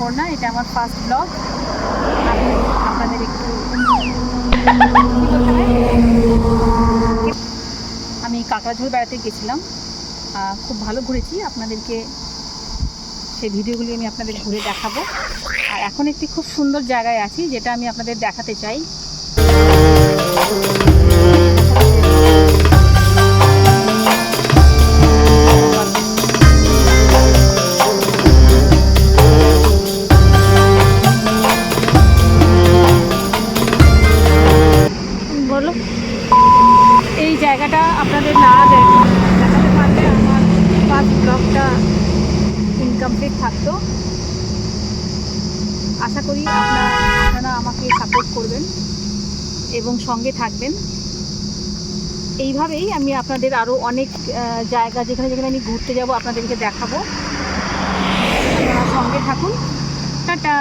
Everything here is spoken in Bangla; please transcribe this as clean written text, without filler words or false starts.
অপর্ণা, এটা আমার ফার্স্ট ব্লগ। আমি আপনাদের একটু আমি কাকড়াঝোড় বেড়াতে গেছিলাম, খুব ভালো ঘুরেছি। আপনাদেরকে সেই ভিডিওগুলি আমি আপনাদের ঘুরে দেখাবো। আর এখন একটি খুব সুন্দর জায়গায় আছি, যেটা আমি আপনাদের দেখাতে চাই। বলো, এই জায়গাটা আপনাদের না দেখাতে পারলে আমার ফার্স্ট ব্লগটা ইনকমপ্লিট থাকতো। আশা করি আপনারা আমাকে সাপোর্ট করবেন এবং সঙ্গে থাকবেন। এইভাবেই আমি আপনাদের আরও অনেক জায়গা যেখানে যেখানে আমি ঘুরতে যাব আপনাদেরকে দেখাবো। আপনারা সঙ্গে থাকুন। টাটা।